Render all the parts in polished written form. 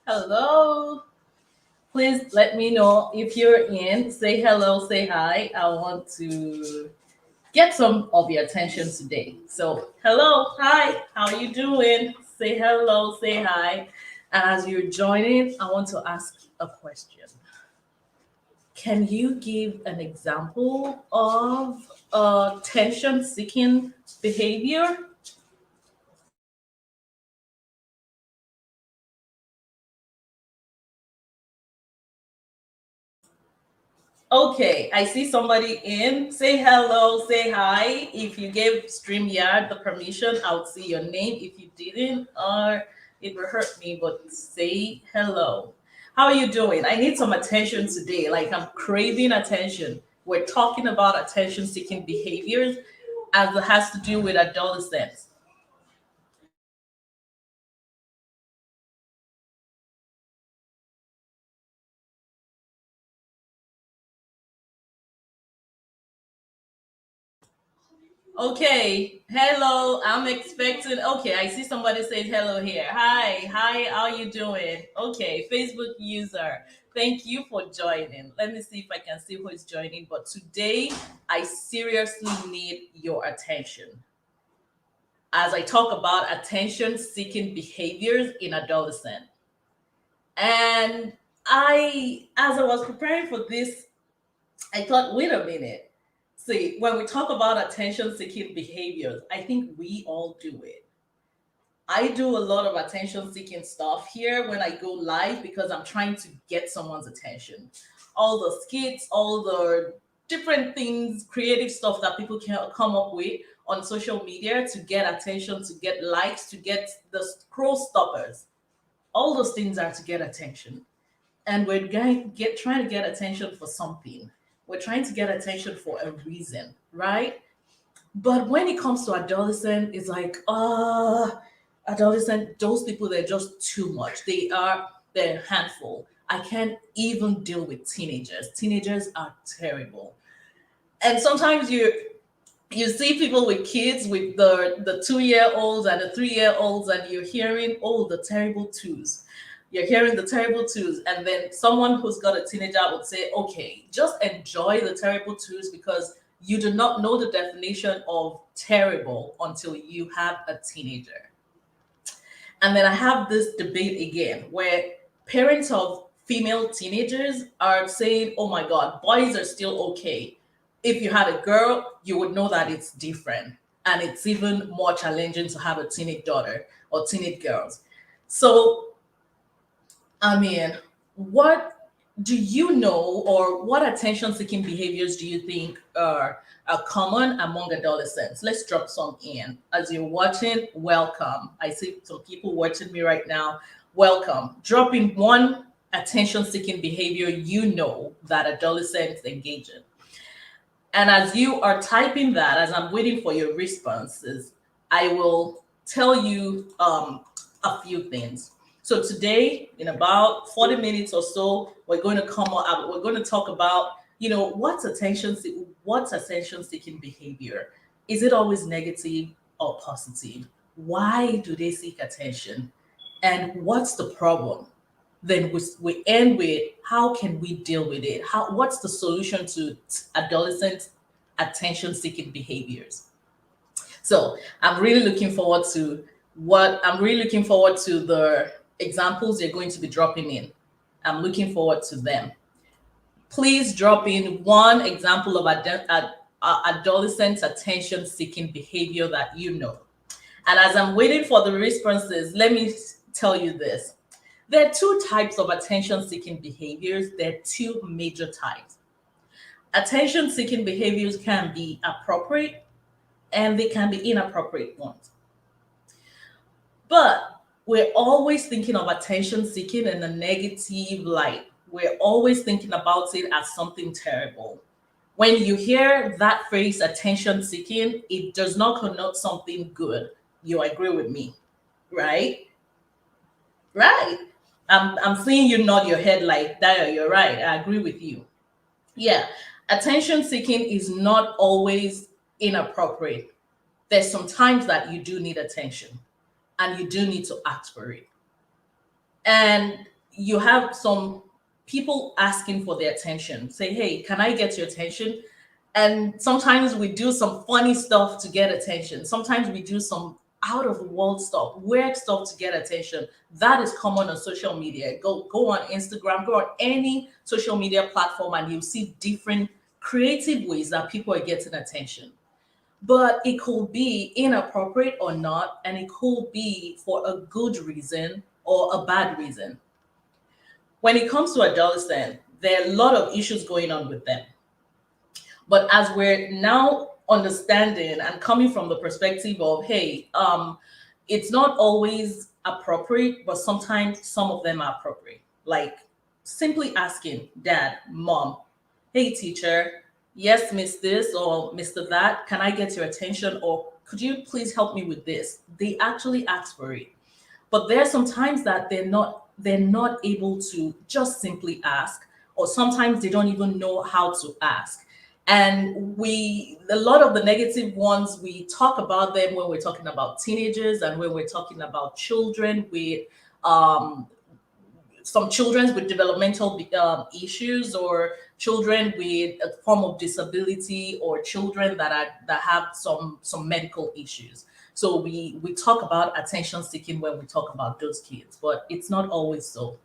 Hello. Please let me know if you're in. Say hello, say hi. I want to get some of your attention today. So, hello, hi, how are you doing? Say hello, say hi. And as you're joining, I want to ask a question. Can you give an example of attention seeking behavior? Okay, I see somebody in. Say hello, say hi. If you gave StreamYard the permission, I would see your name. If you didn't, or it will hurt me, but say hello. How are you doing? I need some attention today. Like I'm craving attention. We're talking about attention seeking behaviors as it has to do with adolescents. Okay, hello. I'm expecting. Okay, I see somebody said hello here. Hi, how are you doing? Okay, Facebook user. Thank you for joining. Let me see if I can see who is joining. But today, I seriously need your attention as I talk about attention seeking behaviors in adolescent. And as I was preparing for this, I thought, wait a minute. See, when we talk about attention seeking behaviors, I think we all do it. I do a lot of attention seeking stuff here when I go live because I'm trying to get someone's attention. All the skits, all the different things, creative stuff that people can come up with on social media to get attention, to get likes, to get the scroll stoppers. All those things are to get attention, and we're going get trying to get attention for something. We're trying to get attention for a reason, right? But when it comes to adolescent, it's like, adolescent, those people, they're just too much. They're a handful. I can't even deal with teenagers. Teenagers are terrible. And sometimes you see people with kids with the 2 year olds and the 3 year olds, and you're hearing, oh, the terrible twos. You're hearing the terrible twos, and then someone who's got a teenager would say, okay, just enjoy the terrible twos because you do not know the definition of terrible until you have a teenager. And then I have this debate again where parents of female teenagers are saying, oh my God, boys are still okay. If you had a girl, you would know that it's different. And it's even more challenging to have a teenage daughter or teenage girls. So, I mean, what do you know, or what attention seeking behaviors do you think are common among adolescents? Let's drop some in. As you're watching, welcome. I see some people watching me right now. Welcome. Drop in one attention seeking behavior you know that adolescents engage in. And as you are typing that, as I'm waiting for your responses, I will tell you a few things. So today, in about 40 minutes or so, we're going to come up. We're going to talk about, what's attention seeking behavior? Is it always negative or positive? Why do they seek attention? And what's the problem? Then we end with how can we deal with it? What's the solution to adolescent attention seeking behaviors? So I'm really looking forward to the examples you're going to be dropping in. I'm looking forward to them. Please drop in one example of adolescent attention seeking behavior that you know. And as I'm waiting for the responses, let me tell you this. There are two types of attention seeking behaviors. There are two major types. Attention seeking behaviors can be appropriate and they can be inappropriate ones. But we're always thinking of attention seeking in a negative light. We're always thinking about it as something terrible. When you hear that phrase attention seeking, it does not connote something good. You agree with me, right? Right. I'm seeing you nod your head like that. You're right. I agree with you. Yeah. Attention seeking is not always inappropriate. There's some times that you do need attention and you do need to ask for it. And you have some people asking for their attention. Say, hey, can I get your attention? And sometimes we do some funny stuff to get attention. Sometimes we do some out of the world stuff, weird stuff to get attention. That is common on social media. Go on Instagram, go on any social media platform, and you'll see different creative ways that people are getting attention. But it could be inappropriate or not, and it could be for a good reason or a bad reason. When it comes to adolescents, there are a lot of issues going on with them. But as we're now understanding and coming from the perspective of, hey, it's not always appropriate, but sometimes some of them are appropriate. Like simply asking dad, mom, hey, teacher, yes, miss this or Mr. That, can I get your attention? Or could you please help me with this? They actually ask for it. But there are some times that they're not able to just simply ask, or sometimes they don't even know how to ask. And we a lot of the negative ones, we talk about them when we're talking about teenagers and when we're talking about children with um, some children with developmental issues, or children with a form of disability, or children that have some medical issues. So we talk about attention seeking when we talk about those kids, but it's not always so.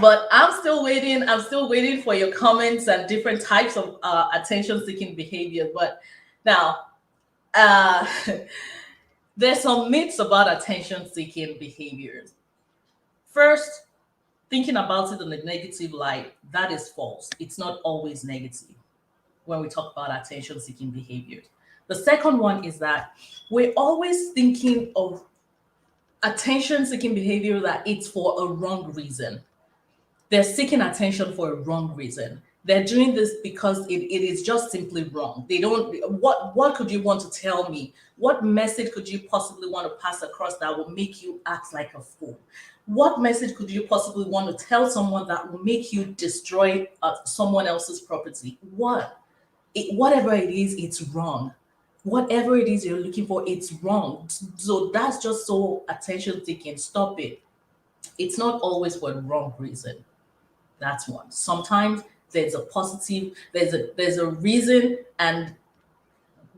But I'm still waiting for your comments and different types of attention seeking behavior. But now, uh, there's some myths about attention seeking behaviors. First, thinking about it in a negative light, that is false. It's not always negative when we talk about attention seeking behaviors. The second one is that we're always thinking of attention seeking behavior that it's for a wrong reason. They're seeking attention for a wrong reason. They're doing this because it is just simply wrong. They don't what could you want to tell me? What message could you possibly want to pass across that will make you act like a fool? What message could you possibly want to tell someone that will make you destroy someone else's property? Whatever it is, it's wrong. Whatever it is you're looking for, it's wrong. So that's just so attention seeking. Stop it. It's not always for the wrong reason. That's one. Sometimes there's a positive, there's a reason, and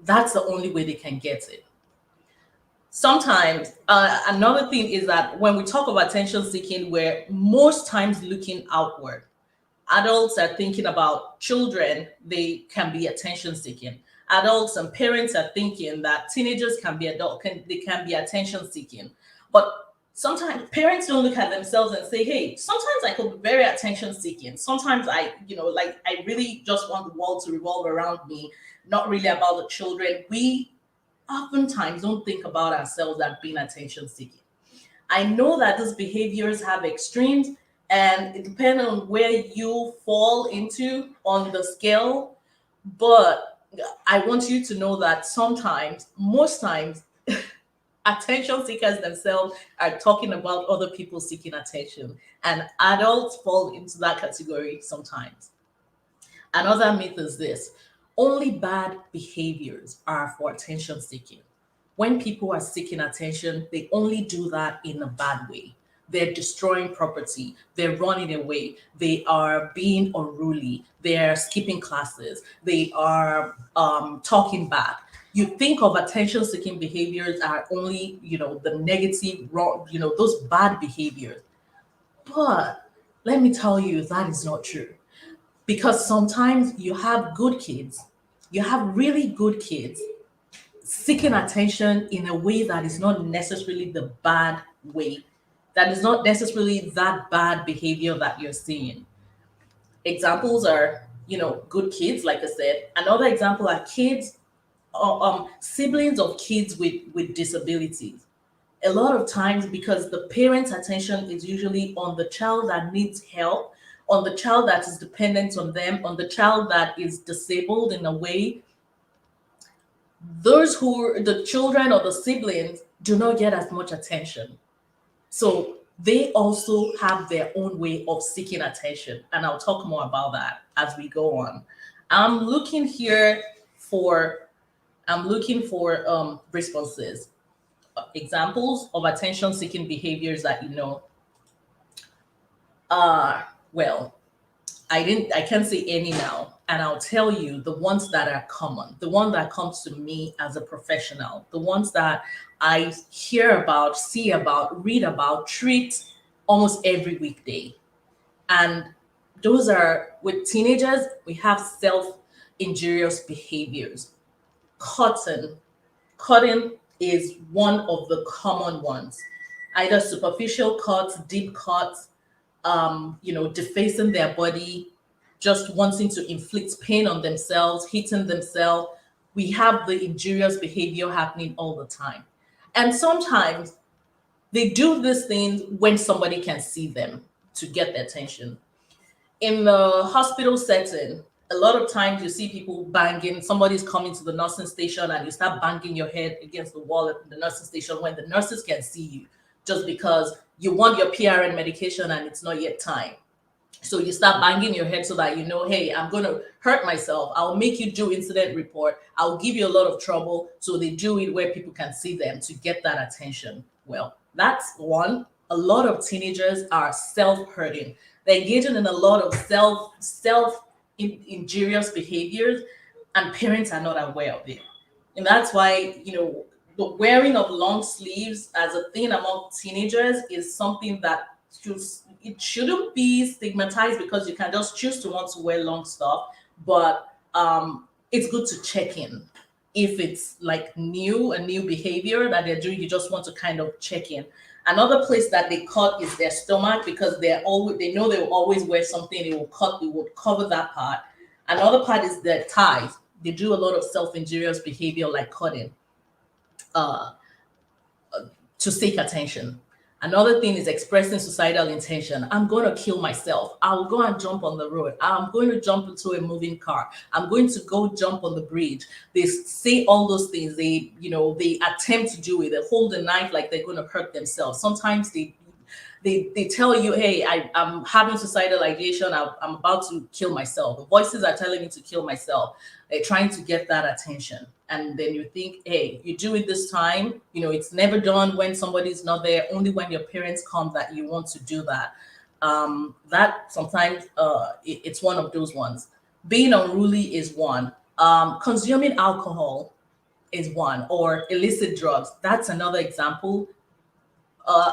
that's the only way they can get it. Sometimes another thing is that when we talk about attention seeking, we're most times looking outward. Adults are thinking about children, they can be attention seeking. Adults and parents are thinking that teenagers can be they can be attention seeking. But sometimes parents don't look at themselves and say, hey, sometimes I could be very attention seeking. Sometimes like I really just want the world to revolve around me, not really about the children. We oftentimes don't think about ourselves as being attention seeking. I know that these behaviors have extremes, and it depends on where you fall into on the scale. But I want you to know that sometimes, most times, attention seekers themselves are talking about other people seeking attention, and adults fall into that category sometimes. Another myth is this: only bad behaviors are for attention seeking. When people are seeking attention, they only do that in a bad way. They're destroying property, they're running away, they are being unruly, they're skipping classes, they are talking back. You think of attention seeking behaviors are only, the negative, wrong, those bad behaviors. But let me tell you, that is not true. Because sometimes you have good kids, you have really good kids seeking attention in a way that is not necessarily the bad way, that is not necessarily that bad behavior that you're seeing. Examples are, good kids, like I said. Another example are kids, siblings of kids with disabilities. A lot of times, because the parent's attention is usually on the child that needs help, on the child that is dependent on them, on the child that is disabled in a way, those who the children or the siblings do not get as much attention. So they also have their own way of seeking attention. And I'll talk more about that as we go on. I'm looking here for I'm looking for responses, examples of attention seeking behaviors that you know. Well, I can't say any now, and I'll tell you the ones that are common, the one that comes to me as a professional, the ones that I hear about, see about, read about, treat almost every weekday. And those are, with teenagers, we have self injurious behaviors. Cutting. Cutting is one of the common ones. Either superficial cuts, deep cuts, defacing their body, just wanting to inflict pain on themselves, hitting themselves. We have the injurious behavior happening all the time. And sometimes they do these things when somebody can see them to get their attention. In the hospital setting, a lot of times you see people banging, somebody's coming to the nursing station and you start banging your head against the wall at the nursing station when the nurses can see you, just because you want your PRN medication and it's not yet time. So you start banging your head so that you know, hey, I'm going to hurt myself. I'll make you do incident report. I'll give you a lot of trouble. So they do it where people can see them to get that attention. Well, that's one. A lot of teenagers are self-hurting. They're engaging in a lot of self injurious behaviors, and parents are not aware of it. And that's why, the wearing of long sleeves as a thing among teenagers is something that should, it shouldn't be stigmatized, because you can just choose to want to wear long stuff. But it's good to check in. If it's like a new behavior that they're doing, you just want to kind of check in. Another place that they cut is their stomach, because they know they will always wear something. It will cover that part. Another part is their thighs. They do a lot of self-injurious behavior like cutting. Uh, to seek attention. Another thing is expressing suicidal intention. I'm going to kill myself. I'll go and jump on the road. I'm going to jump into a moving car. I'm going to go jump on the bridge. They say all those things. They attempt to do it. They hold a knife like they're going to hurt themselves. Sometimes they tell you, hey, I'm having suicidal ideation. I'm about to kill myself. The voices are telling me to kill myself. They're trying to get that attention. And then you think, hey, you do it this time. It's never done when somebody's not there. Only when your parents come that you want to do that. That sometimes it's one of those ones. Being unruly is one. Consuming alcohol is one, or illicit drugs. That's another example.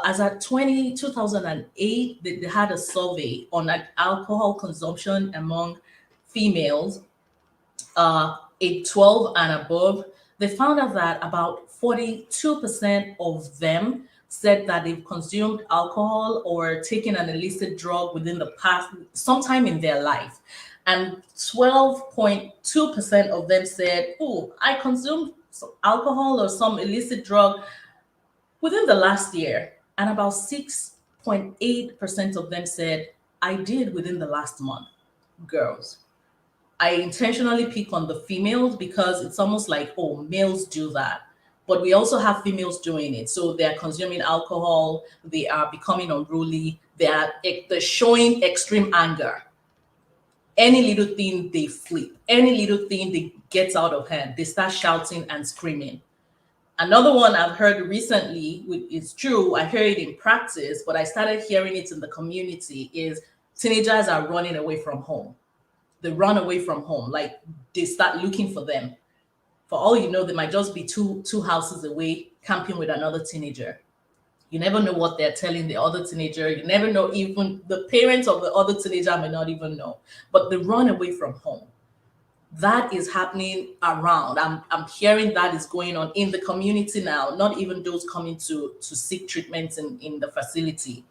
As at 2008, they had a survey on alcohol consumption among females, age 12 and above. They found out that about 42% of them said that they've consumed alcohol or taken an illicit drug within the past sometime in their life. And 12.2% of them said, oh, I consumed some alcohol or some illicit drug within the last year. And about 6.8% of them said, I did within the last month. Girls. I intentionally pick on the females because it's almost like, oh, males do that. But we also have females doing it. So they're consuming alcohol, they are becoming unruly, they're showing extreme anger. Any little thing they flip, any little thing they gets out of hand, they start shouting and screaming. Another one I've heard recently, which is true, I hear it in practice, but I started hearing it in the community, is teenagers are running away from home. They run away from home, like they start looking for them. For all you know, they might just be two houses away camping with another teenager. You never know what they're telling the other teenager. You never know, even the parents of the other teenager may not even know. But they run away from home. That is happening around. I'm hearing that is going on in the community now, not even those coming to seek treatment in the facility.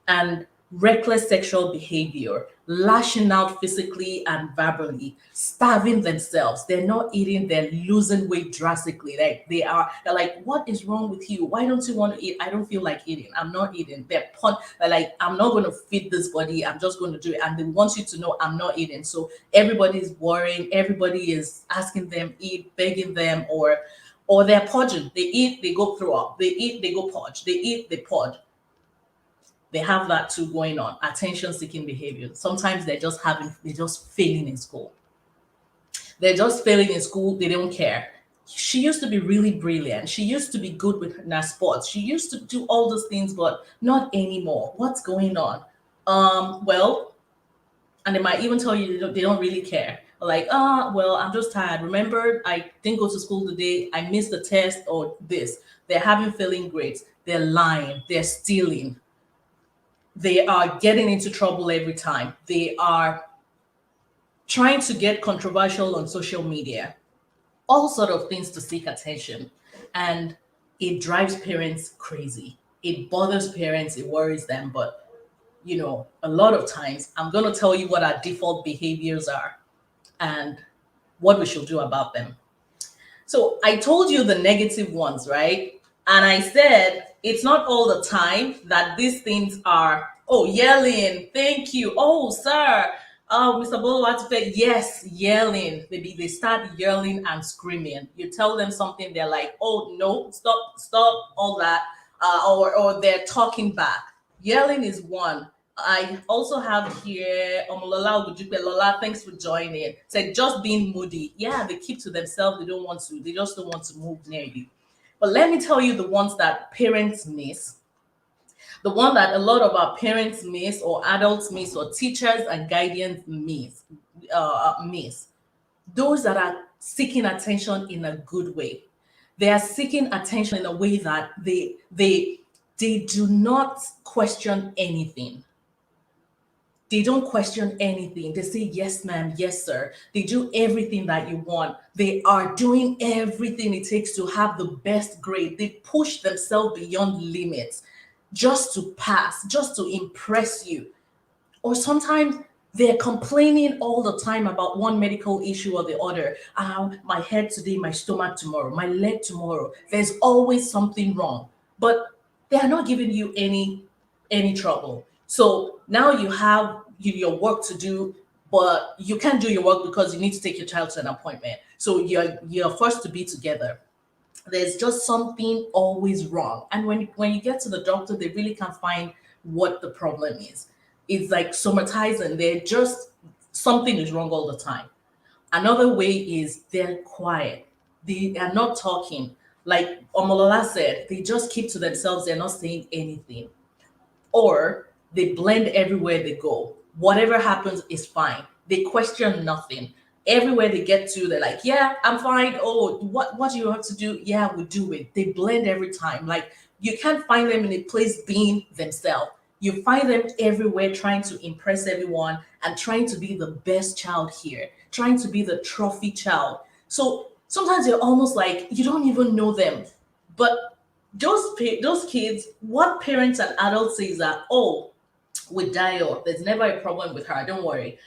And reckless sexual behavior, lashing out physically and verbally, starving themselves. They're not eating, they're losing weight drastically. Like they're like, what is wrong with you? Why don't you want to eat? I don't feel like eating. I'm not eating. They're like, I'm not going to feed this body. I'm just going to do it. And they want you to know I'm not eating. So everybody's worrying. Everybody is asking them eat, begging them, or they're purging. They eat, they go throw up. They eat, they go purge. They eat, they purge. They have that too going on. Attention seeking behavior. Sometimes they're just failing in school. They're just failing in school. They don't care. She used to be really brilliant. She used to be good with her sports. She used to do all those things, but not anymore. What's going on? Well, and they might even tell you they don't really care. Like, well, I'm just tired. Remember, I didn't go to school today. I missed the test or this. They're having failing grades. They're lying. They're stealing. They are getting into trouble every time. They are trying to get controversial on social media, all sort of things to seek attention. And it drives parents crazy. It bothers parents, it worries them. But, a lot of times, I'm going to tell you what our default behaviors are and what we should do about them. So I told you the negative ones, right? And I said it's not all the time that these things are, oh, yelling, thank you, oh, sir, oh, Mr. Bolwatife, yes, yelling. Maybe they start yelling and screaming. You tell them something, they're like, oh, no, stop, all that. Or they're talking back. Yelling is one. I also have here Omolola Ogujupe. Lola, thanks for joining. Said just being moody. Yeah, they keep to themselves. They don't want to. They just don't want to move near you. But let me tell you the ones that parents miss. The one that a lot of our parents miss, or adults miss, or teachers and guardians miss. Those that are seeking attention in a good way. They are seeking attention in a way that they do not question anything. They don't question anything. They say, yes, ma'am, yes, sir. They do everything that you want. They are doing everything it takes to have the best grade. They push themselves beyond limits just to pass, just to impress you. Or sometimes they're complaining all the time about one medical issue or the other. My head today, my stomach tomorrow, my leg tomorrow. There's always something wrong. But they are not giving you any trouble. So now you have your work to do, but you can't do your work because you need to take your child to an appointment. So you're forced to be together. There's just something always wrong. And when you get to the doctor, they really can't find what the problem is. It's like somatizing. They're just something is wrong all the time. Another way is they're quiet. They are not talking. Like Omolola said, they just keep to themselves. They're not saying anything. Or they blend everywhere they go. Whatever happens is fine. They question nothing. Everywhere they get to, they're like, yeah, I'm fine. Oh, what do you have to do? Yeah, we do it. They blend every time. Like you can't find them in a place being themselves. You find them everywhere trying to impress everyone and trying to be the best child here, trying to be the trophy child. So sometimes you're almost like you don't even know them. But those kids, what parents and adults say is that, oh, with Dio, there's never a problem with her. Don't worry.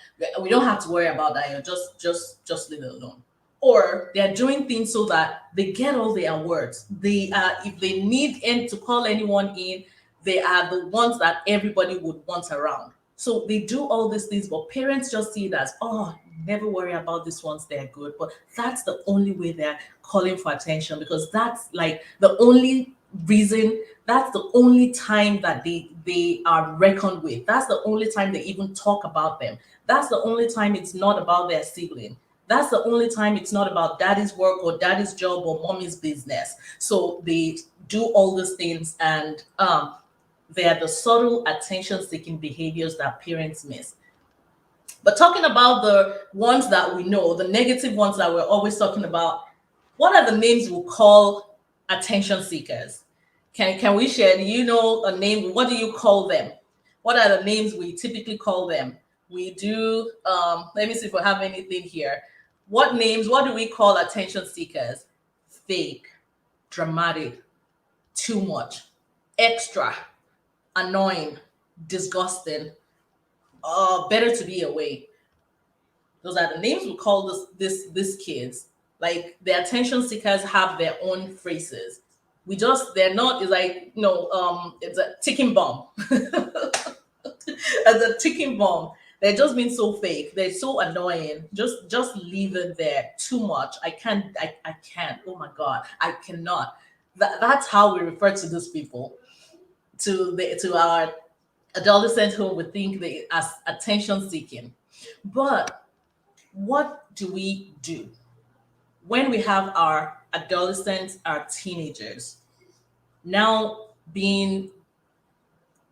We don't have to worry about Dio. Just leave it alone. Or they're doing things so that they get all their awards. If they need to call anyone in, they are the ones that everybody would want around. So they do all these things, but parents just see it as, oh, never worry about this once they're good. But that's the only way they're calling for attention, because that's like the only reason, that's the only time that they are reckoned with. That's the only time they even talk about them. That's the only time it's not about their sibling. That's the only time it's not about daddy's work or daddy's job or mommy's business. So they do all these things, and they are the subtle attention-seeking behaviors that parents miss. But talking about the ones that we know, the negative ones that we're always talking about, what are the names we call attention seekers? Can we share? Do you know a name? What do you call them? What are the names we typically call them? We do. Let me see if we have anything here. What do we call attention seekers? Fake, dramatic, too much, extra, annoying, disgusting, better to be away. Those are the names we call these kids. Like the attention seekers have their own phrases. We just they're not. It's like no, it's a ticking bomb. As a ticking bomb. They're just being so fake. They're so annoying. Just leave it there. Too much. I can't. Oh my god. I cannot. That's how we refer to these people. To our adolescents who would think they as attention seeking. But what do we do when we have our adolescents, our teenagers now being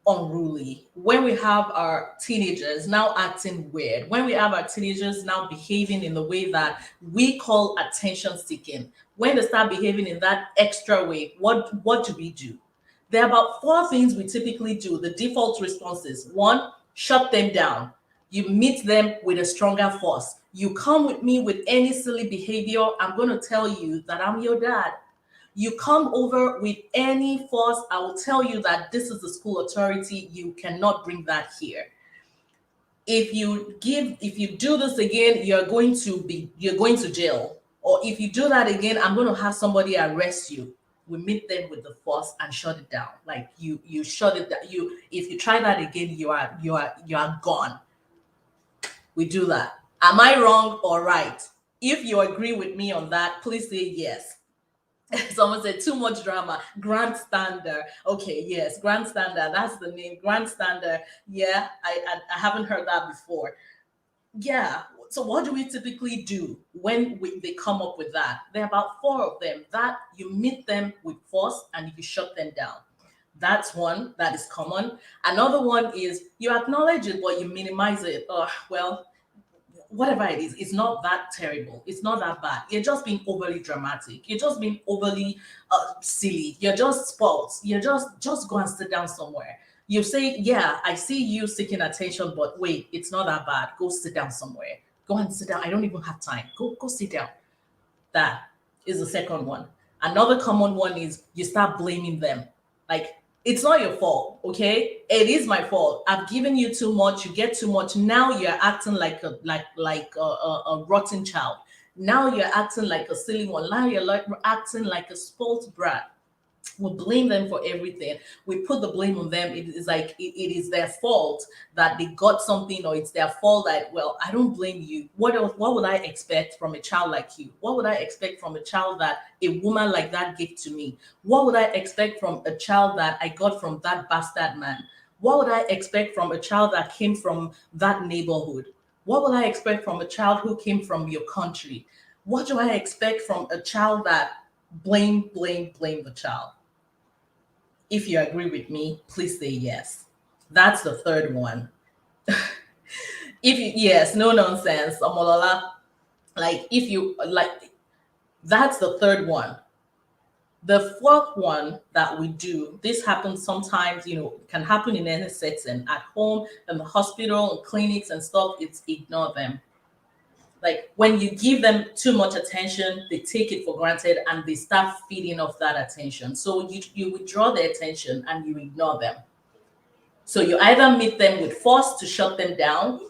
unruly, when we have our teenagers now acting weird, when we have our teenagers now behaving in the way that we call attention seeking, when they start behaving in that extra way, what do we do? There are about four things we typically do. The default responses: one, shut them down. You meet them with a stronger force. You come with me with any silly behavior, I'm going to tell you that I'm your dad. You come over with any force, I will tell you that this is the school authority. You cannot bring that here. If you do this again, you're going to jail. Or if you do that again, I'm going to have somebody arrest you. We meet them with the force and shut it down. Like you shut it down. You If you try that again, you are gone. We do that. Am I wrong or right? If you agree with me on that, please say yes. Someone said too much drama. Grandstander. Okay, yes, grandstander. That's the name. Grandstander. Yeah, I haven't heard that before. Yeah. So what do we typically do when they come up with that? There are about four of them. That you meet them with force and you shut them down. That's one that is common. Another one is you acknowledge it, but you minimize it. Oh, well, whatever it is, it's not that terrible. It's not that bad. You're just being overly dramatic. You're just being overly silly. You're just spoiled. You're just go and sit down somewhere. You say, yeah, I see you seeking attention, but wait, it's not that bad. Go sit down somewhere. Go and sit down. I don't even have time. Go sit down. That is the second one. Another common one is you start blaming them. Like, it's not your fault, okay? It is my fault. I've given you too much. You get too much. Now you're acting like a rotten child. Now you're acting like a silly one. Now you're like acting like a spoilt brat. We blame them for everything. We put the blame on them. It is like it is their fault that they got something, or it's their fault that, well, I don't blame you. What else? What would I expect from a child like you? What would I expect from a child that a woman like that gave to me? What would I expect from a child that I got from that bastard man? What would I expect from a child that came from that neighborhood? What would I expect from a child who came from your country? What do I expect from a child that blame the child? If you agree with me, please say yes. That's the third one. If you yes, no nonsense, Omolola. Like if you like, that's the third one. The fourth one that we do, this happens sometimes, can happen in any setting, at home, in the hospital, in clinics and stuff. It's ignore them. Like when you give them too much attention, they take it for granted and they start feeding off that attention. So you withdraw their attention and you ignore them. So you either meet them with force to shut them down,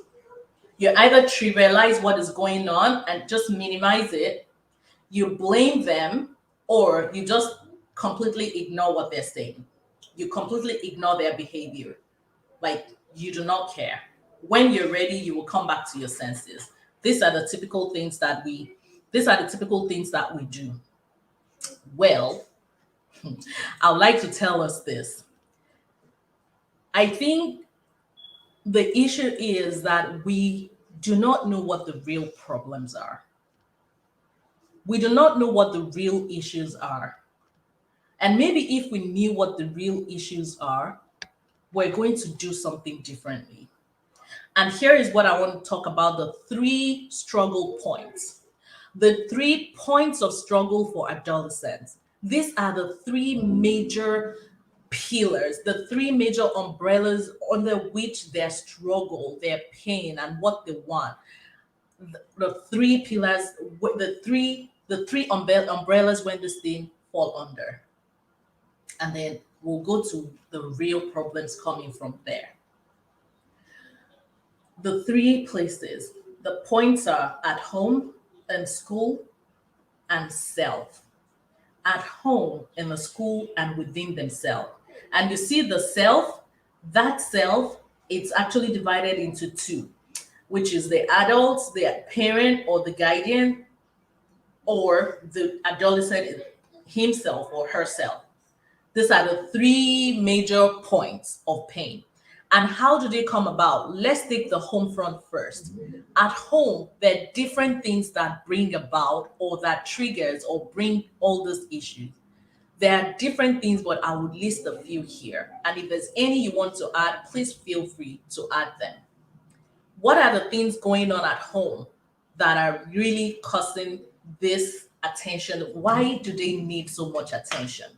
you either trivialize what is going on and just minimize it, you blame them, or you just completely ignore what they're saying. You completely ignore their behavior. Like you do not care. When you're ready, you will come back to your senses. These are the typical things that we these are the typical things that we do. Well, I would like to tell us this. I think the issue is that we do not know what the real problems are. We do not know what the real issues are. And maybe if we knew what the real issues are, we're going to do something differently. And here is what I want to talk about: the three struggle points. The 3 points of struggle for adolescents. These are the three major pillars, the three major umbrellas under which their struggle, their pain, and what they want. The three pillars, the three umbrellas when this thing fall under. And then we'll go to the real problems coming from there. The three places, the points are at home and school and self. At home, in the school, and within themselves. And you see the self, that self, it's actually divided into two, which is the adults, the parent or the guardian, or the adolescent himself or herself. These are the three major points of pain. And how do they come about? Let's take the home front first. At home, there are different things that bring about or that triggers or bring all these issues. There are different things, but I would list a few here. And if there's any you want to add, please feel free to add them. What are the things going on at home that are really causing this attention? Why do they need so much attention?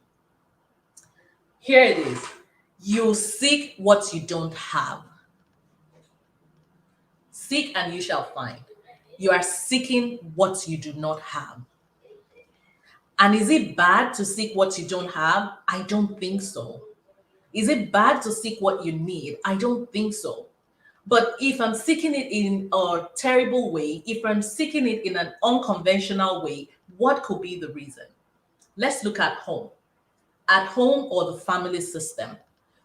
Here it is. You seek what you don't have. Seek and you shall find. You are seeking what you do not have. And is it bad to seek what you don't have? I don't think so. Is it bad to seek what you need? I don't think so. But if I'm seeking it in a terrible way, if I'm seeking it in an unconventional way, what could be the reason? Let's look at home. At home or the family system,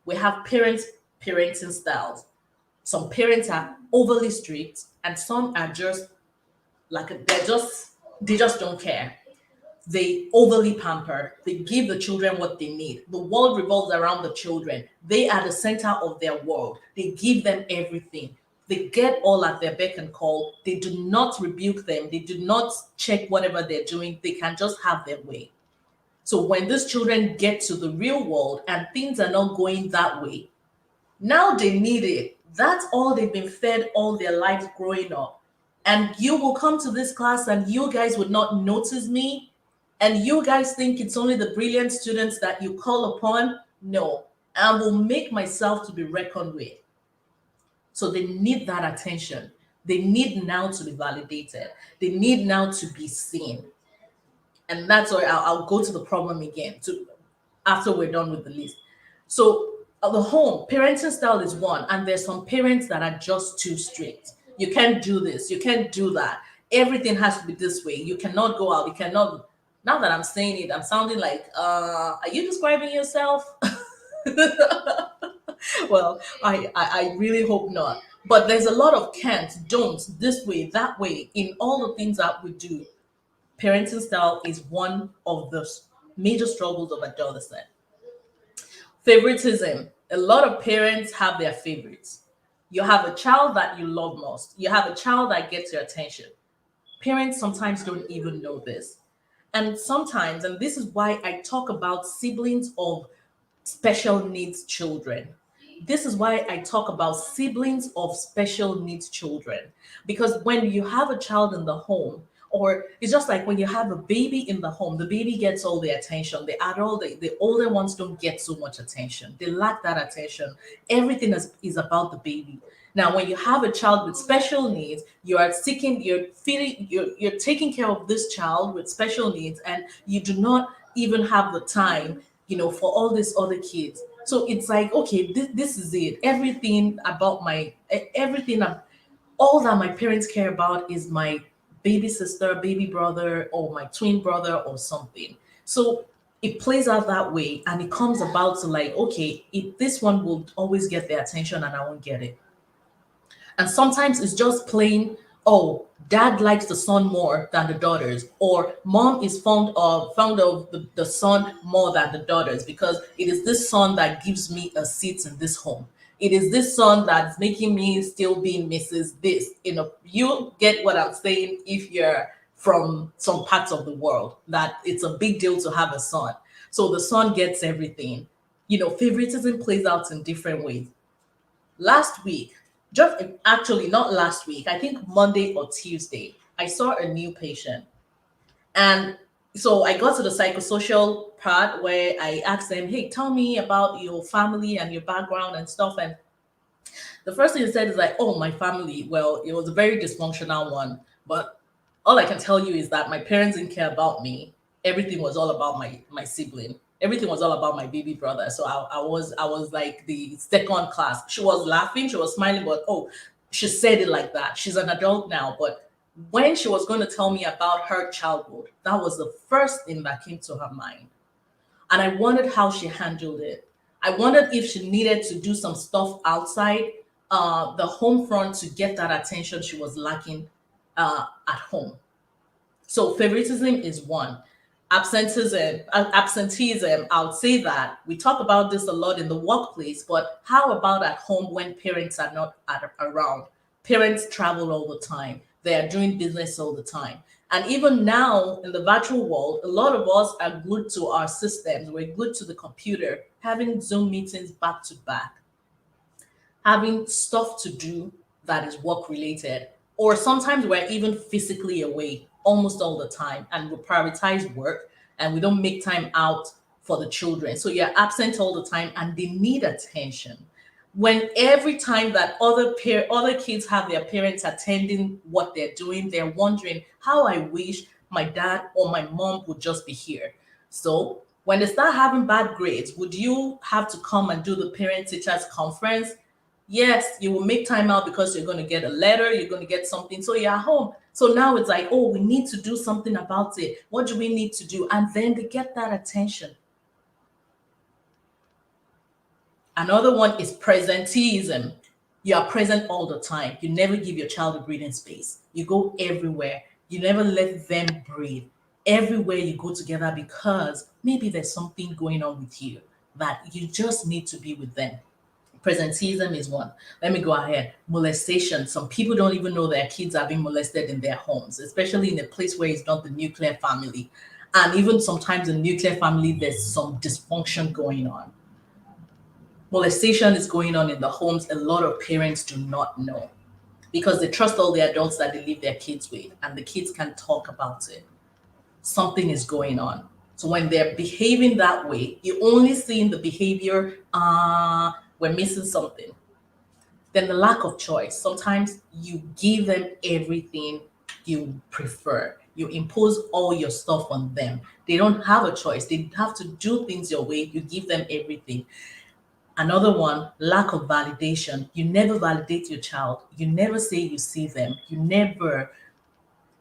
we have parenting styles. Some parents are overly strict, and some are just like they just don't care. They overly pamper. They give the children what they need. The world revolves around the children. They are the center of their world. They give them everything. They get all at their beck and call. They do not rebuke them. They do not check whatever they're doing. They can just have their way. So when these children get to the real world and things are not going that way, now they need it. That's all they've been fed all their lives growing up. And you will come to this class and you guys would not notice me. And you guys think it's only the brilliant students that you call upon. No, I will make myself to be reckoned with. So they need that attention. They need now to be validated. They need now to be seen. And that's why I'll go to the problem again after we're done with the list. So the home parenting style is one, and there's some parents that are just too strict. You can't do this, you can't do that. Everything has to be this way. You cannot go out. You cannot. Now that I'm saying it, I'm sounding like, are you describing yourself? Well, I really hope not. But there's a lot of can't, don't, this way, that way, in all the things that we do. Parenting style is one of the major struggles of adolescent. Favoritism. A lot of parents have their favorites. You have a child that you love most. You have a child that gets your attention. Parents sometimes don't even know this. And sometimes, and this is why I talk about siblings of special needs children. This is why I talk about siblings of special needs children. Because when you have a child in the home, or it's just like when you have a baby in the home, the baby gets all the attention. The older ones don't get so much attention. They lack that attention. Everything is about the baby. Now, when you have a child with special needs, you are seeking, you're feeling, you're taking care of this child with special needs, and you do not even have the time, for all these other kids. So it's like, okay, this is it. Everything about everything, all that my parents care about is my baby sister, baby brother, or my twin brother, or something. So it plays out that way, and it comes about to like, okay, this one will always get the attention, and I won't get it. And sometimes it's just plain, oh, dad likes the son more than the daughters, or mom is fond of the son more than the daughters because it is this son that gives me a seat in this home. It is this son that's making me still be Mrs. This. You get what I'm saying if you're from some parts of the world, that it's a big deal to have a son. So the son gets everything. Favoritism plays out in different ways. Last week, just actually not last week, I think Monday or Tuesday, I saw a new patient. And so I got to the psychosocial part where I asked them, hey, tell me about your family and your background and stuff. And the first thing he said is like, oh, my family, well, it was a very dysfunctional one. But all I can tell you is that my parents didn't care about me. Everything was all about my sibling. Everything was all about my baby brother. So I was like the second class. She was laughing, she was smiling, but oh, She said it like that. She's an adult now, but when she was going to tell me about her childhood, that was the first thing that came to her mind. And I wondered how she handled it. I wondered if she needed to do some stuff outside the home front to get that attention she was lacking at home. So favoritism is one. Absenteeism, I would say that we talk about this a lot in the workplace, but how about at home when parents are not around? Parents travel all the time. They are doing business all the time. And even now in the virtual world, a lot of us are glued to our systems. We're glued to the computer, having Zoom meetings back to back, having stuff to do that is work related. Or sometimes we're even physically away almost all the time and we prioritize work and we don't make time out for the children. So you're absent all the time and they need attention. When every time that other kids have their parents attending what they're doing, they're wondering how I wish my dad or my mom would just be here. So when they start having bad grades, would you have to come and do the parent teachers conference? Yes, you will make time out because you're going to get a letter, you're going to get something. So you're at home. So now it's like, oh, we need to do something about it. What do we need to do? And then they get that attention. Another one is presenteeism. You are present all the time. You never give your child a breathing space. You go everywhere. You never let them breathe. Everywhere you go together because maybe there's something going on with you that you just need to be with them. Presenteeism is one. Let me go ahead. Molestation. Some people don't even know their kids are being molested in their homes, especially in a place where it's not the nuclear family. And even sometimes in nuclear family, there's some dysfunction going on. Molestation is going on in the homes. A lot of parents do not know because they trust all the adults that they leave their kids with, and the kids can talk about it. Something is going on. So when they're behaving that way, you only see in the behavior, we're missing something. Then the lack of choice. Sometimes you give them everything you prefer. You impose all your stuff on them. They don't have a choice. They have to do things your way. You give them everything. Another one, lack of validation. You never validate your child. You never say you see them. You never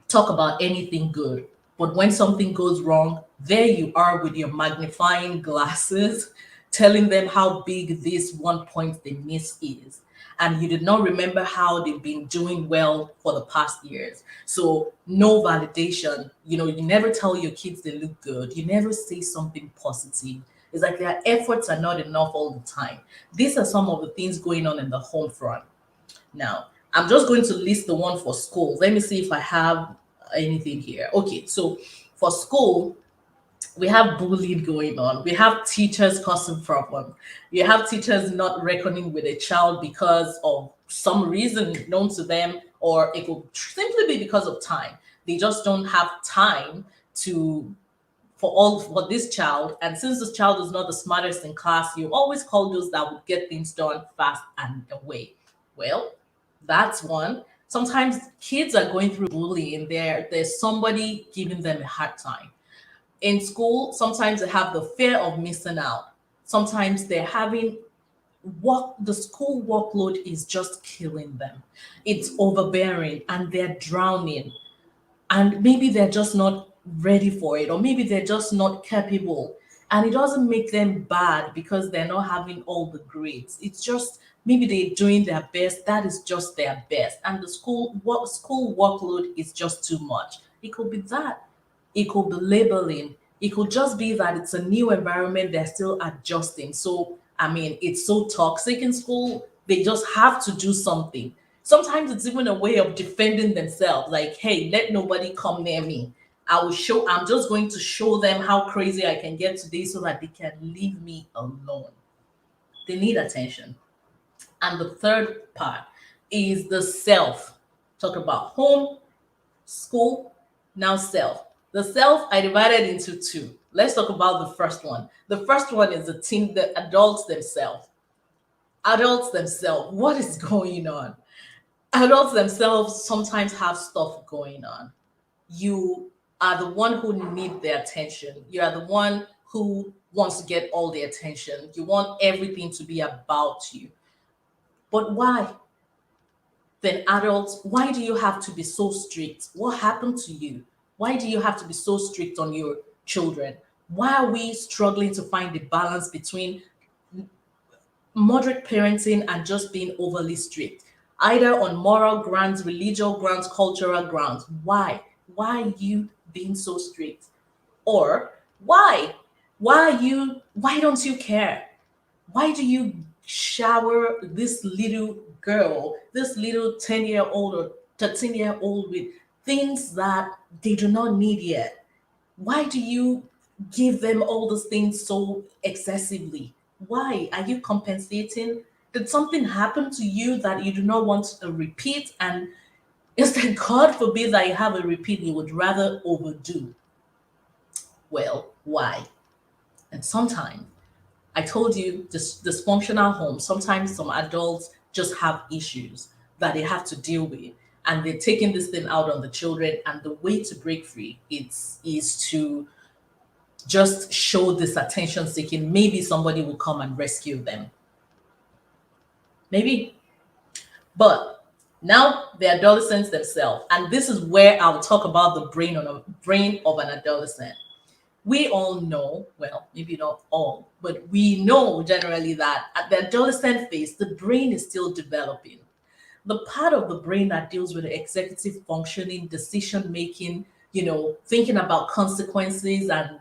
talk about anything good. But when something goes wrong, there you are with your magnifying glasses, telling them how big this one point they miss is. And you did not remember how they've been doing well for the past years. So, no validation. You never tell your kids they look good. You never say something positive. It's like their efforts are not enough all the time. These are some of the things going on in the home front. Now, I'm just going to list the one for school. Let me see if I have anything here. Okay, so for school, we have bullying going on. We have teachers causing problems. You have teachers not reckoning with a child because of some reason known to them, or it could simply be because of time. They just don't have time to for this child. And since this child is not the smartest in class, you always call those that would get things done fast and away. Well, that's one. Sometimes kids are going through bullying. There's somebody giving them a hard time. In school, sometimes they have the fear of missing out. Sometimes they're having the school workload is just killing them. It's overbearing and they're drowning, and maybe they're just not ready for it, or maybe they're just not capable, and it doesn't make them bad because they're not having all the grades. It's just maybe they're doing their best. That is just their best, and the school workload is just too much. It could be that. It could be labeling. It could just be that it's a new environment, they're still adjusting. So I mean, it's so toxic in school, they just have to do something. Sometimes it's even a way of defending themselves, like, hey, let nobody come near me. I'm just going to show them how crazy I can get today so that they can leave me alone. They need attention. And the third part is the self. Talk about home, school, now self. The self I divided into two. Let's talk about the first one. The first one is the adults themselves. Adults themselves. What is going on? Adults themselves sometimes have stuff going on. You are the one who need the attention. You are the one who wants to get all the attention. You want everything to be about you. But why? Then adults, why do you have to be so strict? What happened to you? Why do you have to be so strict on your children? Why are we struggling to find the balance between moderate parenting and just being overly strict, either on moral grounds, religious grounds, cultural grounds? Why? Why are you being so strict? Or why? Why don't you care? Why do you shower this little girl, this little 10-year-old or 13-year-old with things that they do not need yet? Why do you give them all those things so excessively? Why? Are you compensating? Did something happen to you that you do not want a repeat? And instead, God forbid that you have a repeat, you would rather overdo. Well, why? And sometimes, I told you, this dysfunctional home, sometimes some adults just have issues that they have to deal with. And they're taking this thing out on the children. And the way to break free is to just show this attention seeking. Maybe somebody will come and rescue them. Maybe. But now the adolescents themselves, and this is where I'll talk about the brain of an adolescent. We all know, well, maybe not all, but we know generally that at the adolescent phase, the brain is still developing. The part of the brain that deals with the executive functioning, decision making, thinking about consequences and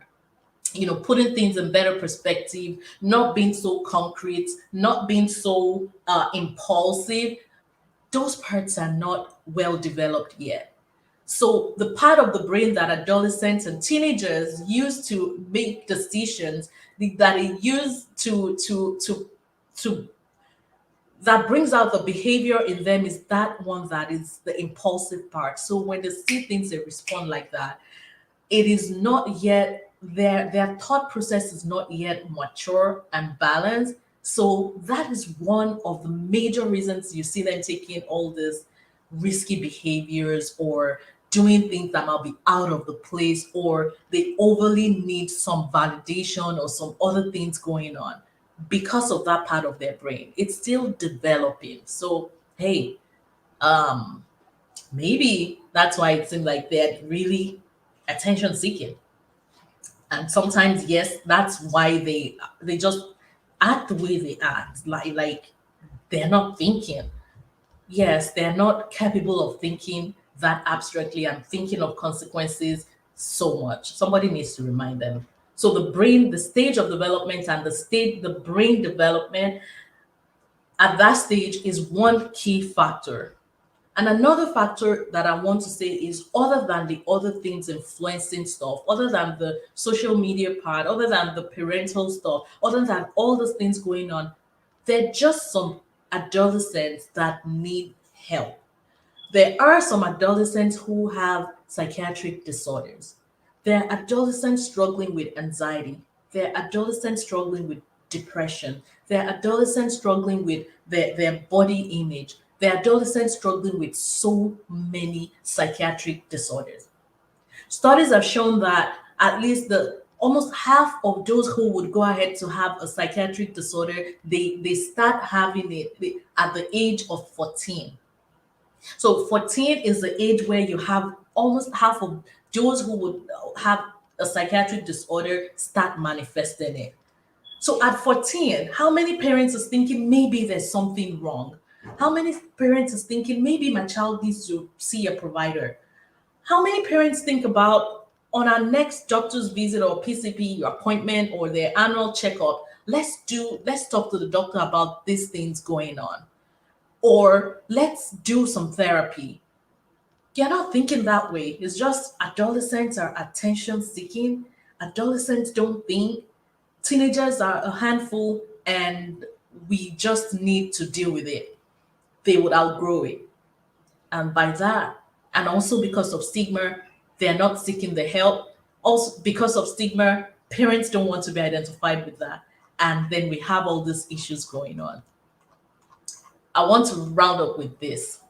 putting things in better perspective, not being so concrete, not being so impulsive, those parts are not well developed yet. So the part of the brain that adolescents and teenagers use to make decisions, that it used to that brings out the behavior in them, is that one that is the impulsive part. So when they see things, they respond like that. It is not yet their thought process is not yet mature and balanced. So that is one of the major reasons you see them taking all these risky behaviors or doing things that might be out of the place, or they overly need some validation or some other things going on because of that part of their brain. It's still developing. So hey, um maybe that's why it seems like they're really attention seeking. And sometimes, yes, that's why they just act the way they act, like they're not thinking. Yes, they're not capable of thinking that abstractly and thinking of consequences so much. Somebody needs to remind them. So the brain, the stage of development and the brain development at that stage is one key factor. And another factor that I want to say is, other than the other things influencing stuff, other than the social media part, other than the parental stuff, other than all those things going on, there are just some adolescents that need help. There are some adolescents who have psychiatric disorders. There are adolescents struggling with anxiety. There are adolescents struggling with depression. There are adolescents struggling with their body image. There are adolescents struggling with so many psychiatric disorders. Studies have shown that at least the almost half of those who would go ahead to have a psychiatric disorder, they start having it at the age of 14. So 14 is the age where you have almost half of those who would have a psychiatric disorder start manifesting it. So at 14, how many parents is thinking maybe there's something wrong? How many parents is thinking maybe my child needs to see a provider? How many parents think about, on our next doctor's visit or PCP appointment or their annual checkup, let's talk to the doctor about these things going on, or let's do some therapy. You're not thinking that way. It's just adolescents are attention seeking. Adolescents don't think. Teenagers are a handful, and we just need to deal with it. They would outgrow it. And by that, and also because of stigma, they're not seeking the help. Also, because of stigma, parents don't want to be identified with that. And then we have all these issues going on. I want to round up with this.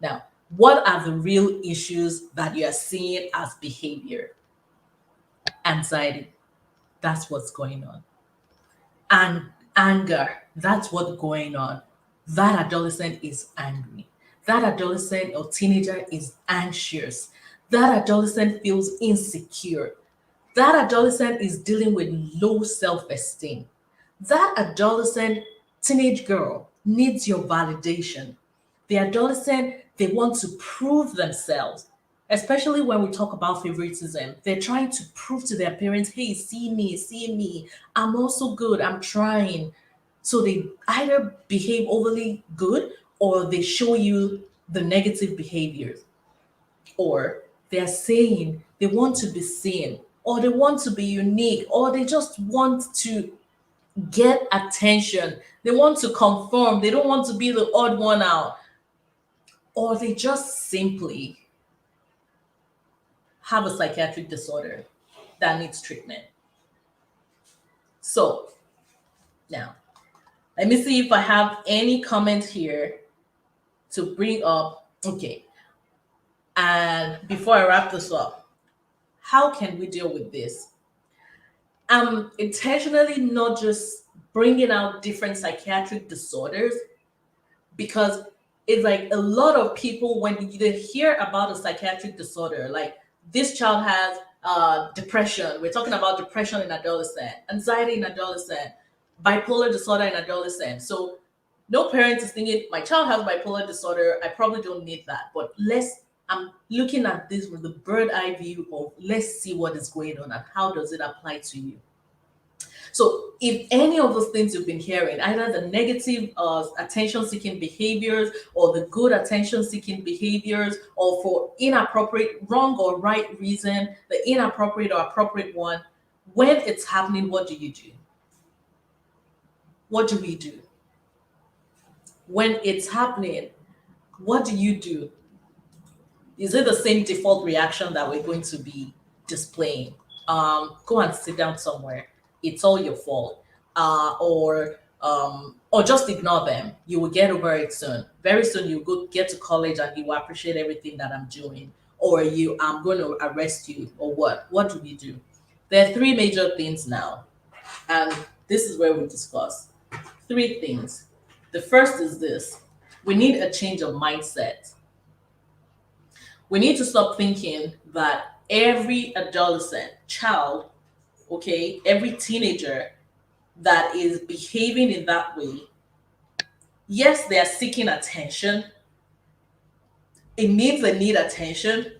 Now, what are the real issues that you are seeing as behavior? Anxiety, that's what's going on. And anger, that's what's going on. That adolescent is angry. that adolescent or teenager is anxious. That adolescent feels insecure. That adolescent is dealing with low self esteem. That adolescent teenage girl needs your validation. The adolescent, they want to prove themselves, especially when we talk about favoritism. They're trying to prove to their parents, hey, see me, I'm also good, I'm trying. So they either behave overly good or they show you the negative behaviors, or they're saying they want to be seen, or they want to be unique, or they just want to get attention. They want to conform. They don't want to be the odd one out, or they just simply have a psychiatric disorder that needs treatment. So now, let me see if I have any comment here to bring up. Okay. And before I wrap this up, how can we deal with this? I'm intentionally not just bringing out different psychiatric disorders because it's like a lot of people, when they hear about a psychiatric disorder, like this child has depression. We're talking about depression in adolescent, anxiety in adolescent, bipolar disorder in adolescent. So no parent is thinking, my child has bipolar disorder, I probably don't need that. But I'm looking at this with the bird eye view of let's see what is going on and how does it apply to you. So, if any of those things you've been hearing, either the negative attention seeking behaviors or the good attention seeking behaviors, or for inappropriate, wrong or right reason, the inappropriate or appropriate one, when it's happening, what do you do? What do we do? When it's happening, what do you do? Is it the same default reaction that we're going to be displaying? Go and sit down somewhere. It's all your fault. Or just ignore them. You will get over it soon. Very soon you go get to college and you will appreciate everything that I'm doing. Or I'm going to arrest you, or what? What do we do? There are three major things now. And this is where we discuss three things. The first is this: we need a change of mindset. We need to stop thinking that every adolescent, child, okay, every teenager that is behaving in that way, yes, they are seeking attention. It means they need attention,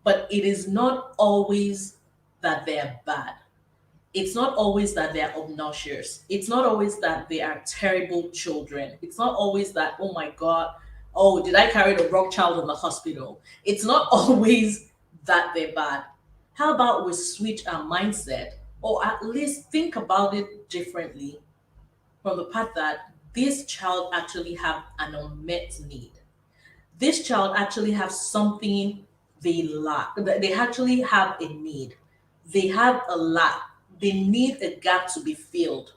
but it is not always that they're bad. It's not always that they're obnoxious. It's not always that they are terrible children. It's not always that, oh my God, oh, did I carry the wrong child in the hospital? It's not always that they're bad. How about we switch our mindset, or at least think about it differently, from the part that this child actually have an unmet need. This child actually have something they lack. They actually have a need. They have a lack. They need a gap to be filled.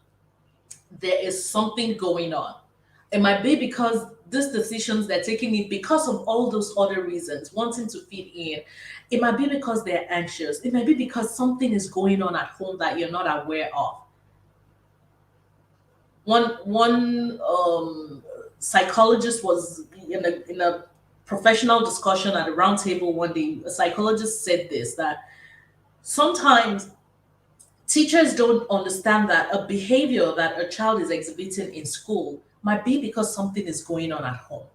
There is something going on. It might be because these decisions they're taking it because of all those other reasons, wanting to fit in. It might be because they're anxious. It might be because something is going on at home that you're not aware of. One psychologist was in a professional discussion at a round table one day. A psychologist said this, that sometimes teachers don't understand that a behavior that a child is exhibiting in school might be because something is going on at home.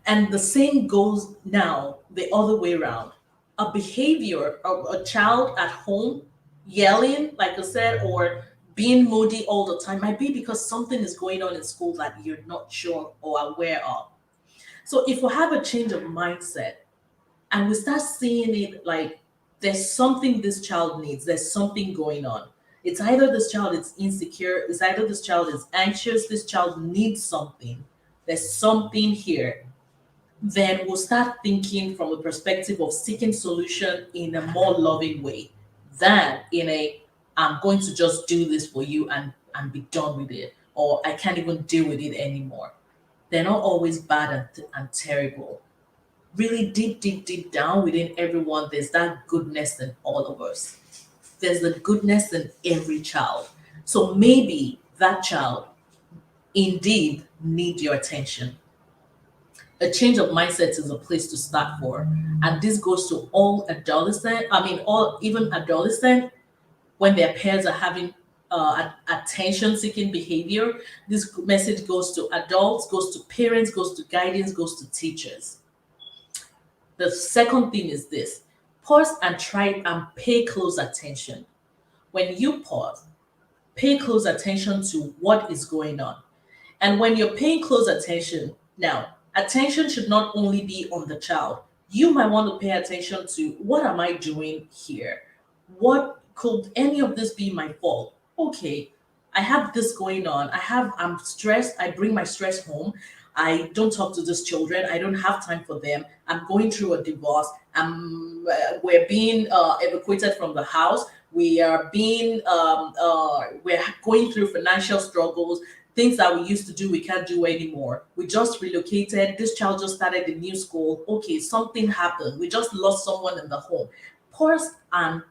And the same goes now the other way around. A behavior of a child at home yelling, like I said, or being moody all the time might be because something is going on in school that you're not sure or aware of. So if we have a change of mindset and we start seeing it like there's something this child needs, there's something going on. It's either this child is insecure, it's either this child is anxious, this child needs something, there's something here. Then we'll start thinking from the perspective of seeking solution in a more loving way than in a I'm going to just do this for you and be done with it, or I can't even deal with it anymore. They're not always bad and terrible. Really deep down within everyone, there's that goodness in all of us. There's the goodness in every child. So maybe that child indeed need your attention. A change of mindset is a place to start for. And this goes to all adolescent, I mean, all even adolescent when their peers are having attention seeking behavior. This message goes to adults, goes to parents, goes to guardians, goes to teachers. The second thing is this: pause and try and pay close attention. When you pause, pay close attention to what is going on. And when you're paying close attention, now, attention should not only be on the child. You might want to pay attention to, what am I doing here? What could any of this be my fault? Okay, I have this going on. I'm stressed. I bring my stress home. I don't talk to these children. I don't have time for them. I'm going through a divorce. We're being evacuated from the house. We're going through financial struggles. Things that we used to do, we can't do anymore. We just relocated. This child just started a new school. Okay, something happened. We just lost someone in the home. Pause and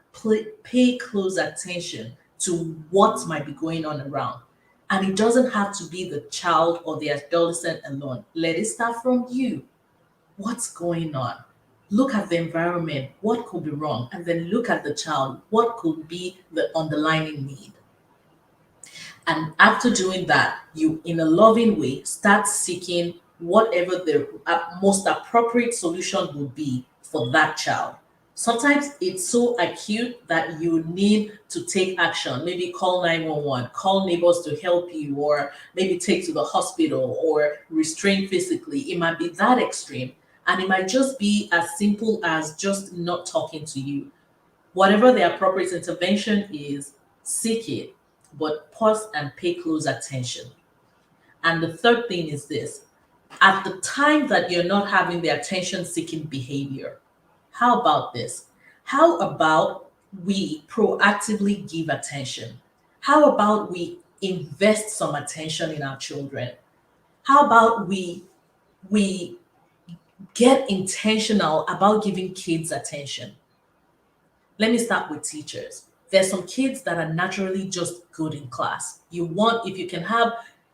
pay close attention to what might be going on around. And it doesn't have to be the child or the adolescent alone. Let it start from you. What's going on? Look at the environment. What could be wrong? And then look at the child. What could be the underlying need? And after doing that, you, in a loving way, start seeking whatever the most appropriate solution would be for that child. Sometimes it's so acute that you need to take action. Maybe call 911, call neighbors to help you, or maybe take to the hospital or restrain physically. It might be that extreme. And it might just be as simple as just not talking to you. Whatever the appropriate intervention is, seek it, but pause and pay close attention. And the third thing is this: at the time that you're not having the attention seeking behavior, how about this? How about we proactively give attention? How about we invest some attention in our children? How about we get intentional about giving kids attention? Let me start with teachers. There's some kids that are naturally just good in class. If you can have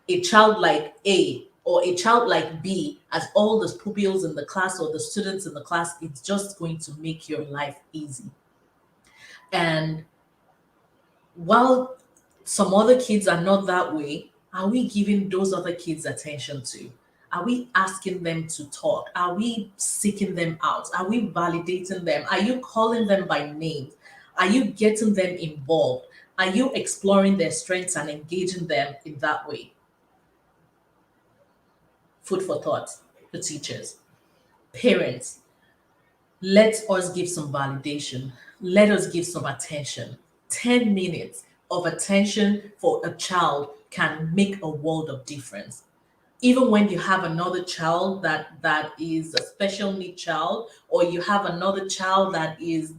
a child like A or a child like B as all the pupils in the class or the students in the class, it's just going to make your life easy. And while some other kids are not that way, are we giving those other kids attention to? Are we asking them to talk? Are we seeking them out? Are we validating them? Are you calling them by name? Are you getting them involved? Are you exploring their strengths and engaging them in that way? Food for thought for teachers. Parents, let us give some validation. Let us give some attention. 10 minutes of attention for a child can make a world of difference. Even when you have another child that is a special need child, or you have another child that is,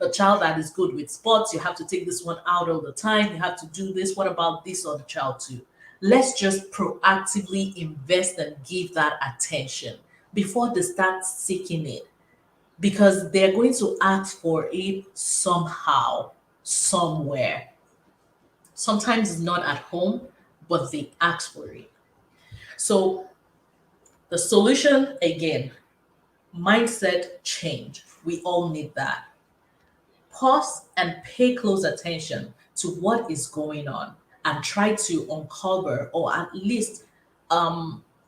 a child that is good with sports, you have to take this one out all the time, you have to do this. What about this other child too? Let's just proactively invest and give that attention before they start seeking it, because they're going to ask for it somehow, somewhere. Sometimes it's not at home, but they ask for it. So the solution, again, mindset change. We all need that. Pause and pay close attention to what is going on and try to uncover, or at least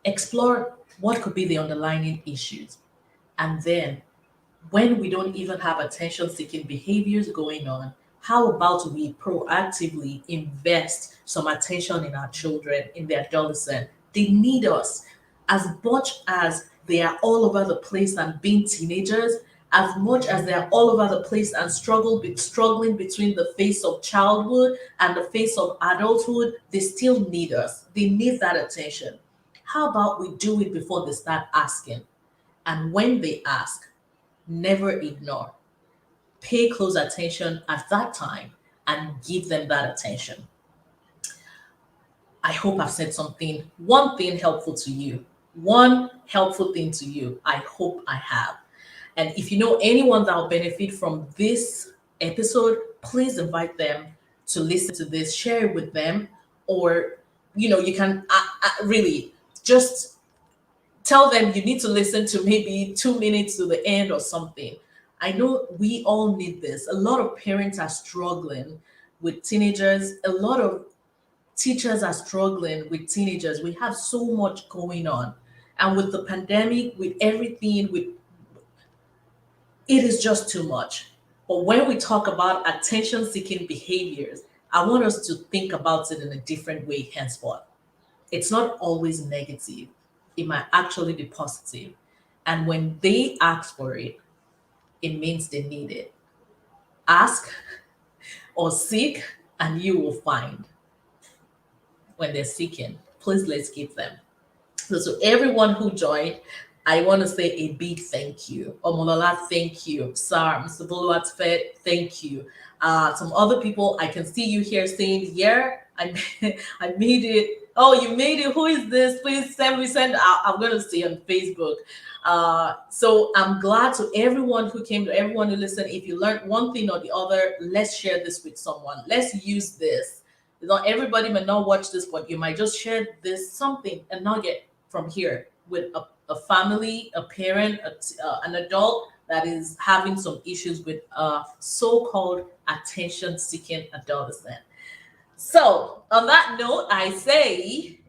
explore, what could be the underlying issues. And then, when we don't even have attention seeking behaviors going on, how about we proactively invest some attention in our children, in their adolescent? They need us as much as they are all over the place and being teenagers, as much as they are all over the place and struggling between the face of childhood and the face of adulthood. They still need us. They need that attention. How about we do it before they start asking? And when they ask, never ignore. Pay close attention at that time and give them that attention. I hope I've said one thing helpful to you. One helpful thing to you. I hope I have. And if you know anyone that will benefit from this episode, please invite them to listen to this, share it with them, or you can really just tell them you need to listen to maybe 2 minutes to the end or something. I know we all need this. A lot of parents are struggling with teenagers. A lot of teachers are struggling with teenagers. We have so much going on. And with the pandemic, with everything, with it is just too much. But when we talk about attention seeking behaviors, I want us to think about it in a different way henceforth. It's not always negative, it might actually be positive. And when they ask for it, it means they need it. Ask or seek, and you will find. When they're seeking, please let's give them. So to everyone who joined, I want to say a big thank you. Omolola, thank you. Sir, Mr. Boluwatfe, thank you. Some other people, I can see you here saying, yeah, I, I made it. Oh, you made it. Who is this? Please send me, I'm going to see on Facebook. So I'm glad to everyone who came, to everyone who listened. If you learned one thing or the other, let's share this with someone. Let's use this. Not everybody may not watch this, but you might just share this something, a nugget from here with a family, a parent, an adult that is having some issues with a so-called attention-seeking adolescent. So, on that note, I say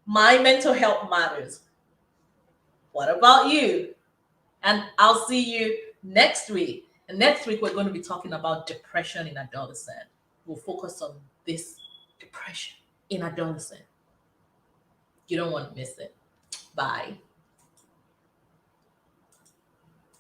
my mental health matters. What about you? And I'll see you next week. And next week, we're going to be talking about depression in adolescent. We'll focus on this depression in adolescent. You don't want to miss it. Bye.